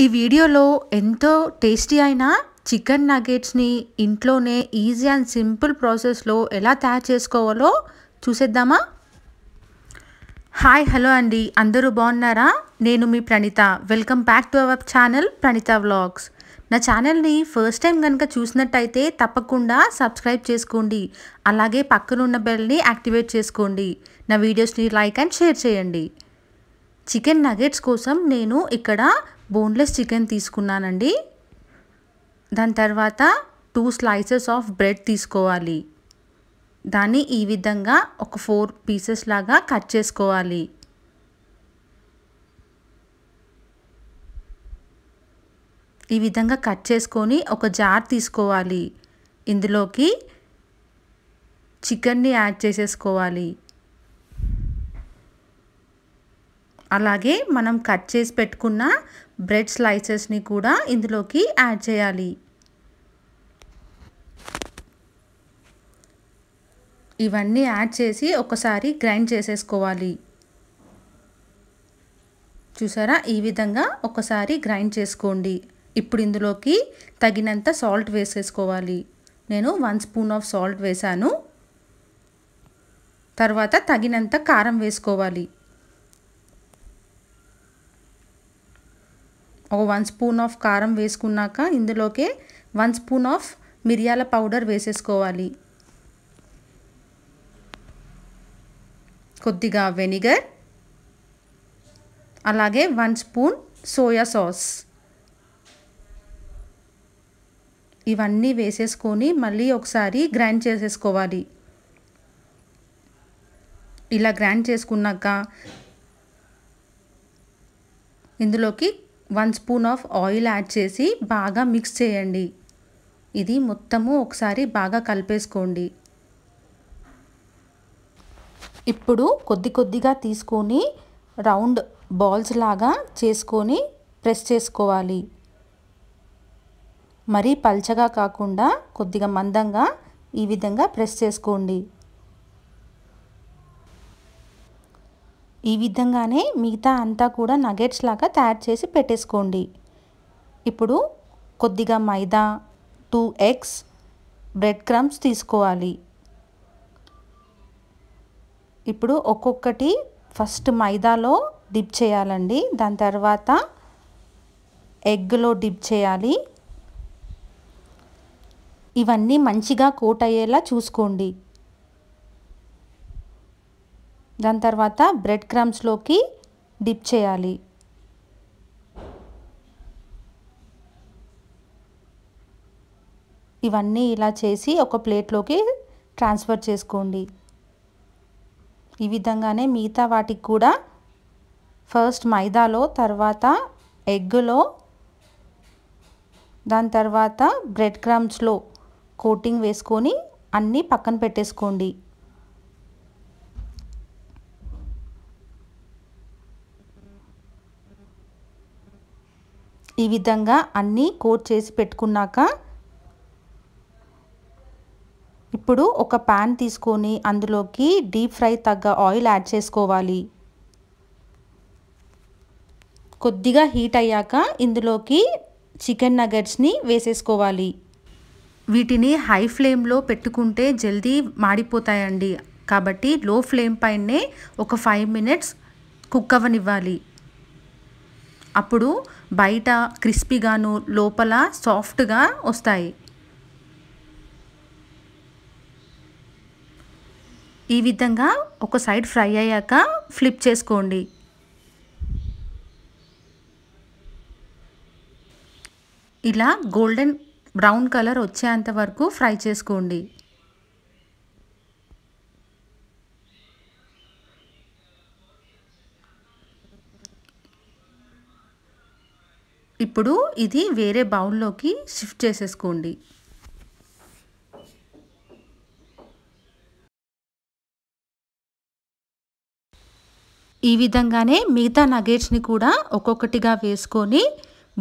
ఈ వీడియోలో ఎంతో టేస్టీ అయిన చికెన్ నగెట్స్ని ఇంట్లోనే ఈజీ అండ్ సింపుల్ ప్రాసెస్లో ఎలా తయారు చేసుకోవాలో చూసేద్దామా? హాయ్ హలో అండి, అందరూ బాగున్నారా? నేను మీ Praneetha. Welcome back to our channel Praneetha vlogs. నా ఛానల్ని ఫస్ట్ టైం కనుక చూసినట్టయితే తప్పకుండా సబ్స్క్రైబ్ చేసుకోండి. అలాగే పక్కనున్న బెల్ని యాక్టివేట్ చేసుకోండి. నా వీడియోస్ని లైక్ అండ్ షేర్ చేయండి. చికెన్ నగెట్స్ కోసం నేను ఇక్కడ బోన్లెస్ చికెన్ తీసుకున్నానండి. దాని తర్వాత 2 స్లైసెస్ ఆఫ్ బ్రెడ్ తీసుకోవాలి. దాన్ని ఈ విధంగా ఒక 4 పీసెస్ లాగా కట్ చేసుకోవాలి. ఈ విధంగా కట్ చేసుకొని ఒక జార్ తీసుకోవాలి. ఇందులోకి చికెన్ని యాడ్ చేసేసుకోవాలి. అలాగే మనం కట్ చేసి పెట్టుకున్న బ్రెడ్ స్లైసెస్ని కూడా ఇందులోకి యాడ్ చేయాలి. ఇవన్నీ యాడ్ చేసి ఒకసారి గ్రైండ్ చేసేసుకోవాలి. చూసారా, ఈ విధంగా ఒకసారి గ్రైండ్ చేసుకోండి. ఇప్పుడు ఇందులోకి తగినంత సాల్ట్ వేసేసుకోవాలి. నేను 1 స్పూన్ ఆఫ్ సాల్ట్ వేసాను. తర్వాత తగినంత కారం వేసుకోవాలి. ఒక 1 స్పూన్ ఆఫ్ కారం వేసుకున్నాక ఇందులోకి 1 స్పూన్ ఆఫ్ మిరియాల పౌడర్ వేసేసుకోవాలి. కొద్దిగా వెనిగర్, అలాగే 1 స్పూన్ సోయా సాస్. ఇవన్నీ వేసేసుకొని మళ్ళీ ఒకసారి గ్రైండ్ చేసేసుకోవాలి. ఇలా గ్రైండ్ చేసుకున్నాక ఇందులోకి 1 స్పూన్ ఆఫ్ ఆయిల్ యాడ్ చేసి బాగా మిక్స్ చేయండి. ఇది మొత్తము ఒకసారి బాగా కలిపేసుకోండి. ఇప్పుడు కొద్దిగా తీసుకొని రౌండ్ బాల్స్ లాగా చేసుకొని ప్రెస్ చేసుకోవాలి. మరీ పల్చగా కాకుండా కొద్దిగా మందంగా ఈ విధంగా ప్రెస్ చేసుకోండి. ఈ విధంగానే మిగతా అంతా కూడా నగెట్స్ లాగా తయారు చేసి పెట్టేసుకోండి. ఇప్పుడు కొద్దిగా మైదా, 2 ఎగ్స్, బ్రెడ్ క్రమ్స్ తీసుకోవాలి. ఇప్పుడు ఒక్కొక్కటి ఫస్ట్ మైదాలో డిప్ చేయాలండి. దాని తర్వాత ఎగ్లో డిప్ చేయాలి. ఇవన్నీ మంచిగా కోట్ అయ్యేలా చూసుకోండి. దాని తర్వాత బ్రెడ్ క్రమ్స్లోకి డిప్ చేయాలి. ఇవన్నీ ఇలా చేసి ఒక ప్లేట్లోకి ట్రాన్స్ఫర్ చేసుకోండి. ఈ విధంగానే మిగతా వాటికి కూడా ఫస్ట్ మైదాలో, తర్వాత ఎగ్లో, దాని తర్వాత బ్రెడ్ క్రమ్స్లో కోటింగ్ వేసుకొని అన్నీ పక్కన పెట్టేసుకోండి. ఈ విధంగా అన్నీ కోట్ చేసి పెట్టుకున్నాక ఇప్పుడు ఒక పాన్ తీసుకొని అందులోకి డీప్ ఫ్రై తగ్గ ఆయిల్ యాడ్ చేసుకోవాలి. కొద్దిగా హీట్ అయ్యాక ఇందులోకి చికెన్ నగెట్స్ని వేసేసుకోవాలి. వీటిని హై ఫ్లేమ్లో పెట్టుకుంటే జల్దీ మాడిపోతాయండి. కాబట్టి లో ఫ్లేమ్ పైనే ఒక 5 మినిట్స్ కుక్ అవ్వనివ్వాలి. అప్పుడు బయట క్రిస్పీగాను లోపల సాఫ్ట్గా వస్తాయి. ఈ విధంగా ఒక సైడ్ ఫ్రై అయ్యాక ఫ్లిప్ చేసుకోండి. ఇలా గోల్డెన్ బ్రౌన్ కలర్ వచ్చేంత వరకు ఫ్రై చేసుకోండి. ఇప్పుడు ఇది వేరే బౌల్లోకి షిఫ్ట్ చేసేసుకోండి. ఈ విధంగానే మిగతా నగెట్స్ని కూడా ఒక్కొక్కటిగా వేసుకొని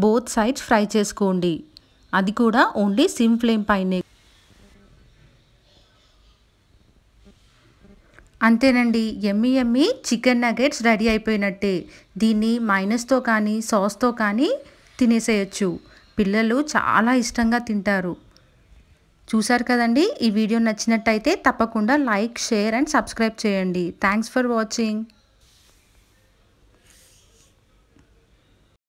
బోత్ సైడ్స్ ఫ్రై చేసుకోండి. అది కూడా ఓన్లీ సిమ్ ఫ్లేమ్ పైనే. అంతేనండి, యమ్మీ చికెన్ నగెట్స్ రెడీ అయిపోయినట్టే. దీన్ని మైనస్తో కానీ సాస్తో కానీ తినేసేయచ్చు. పిల్లలు చాలా ఇష్టంగా తింటారు. చూసారు కదండి, ఈ వీడియో నచ్చినట్టయితే తప్పకుండా లైక్, షేర్ అండ్ సబ్స్క్రైబ్ చేయండి. Thanks for watching.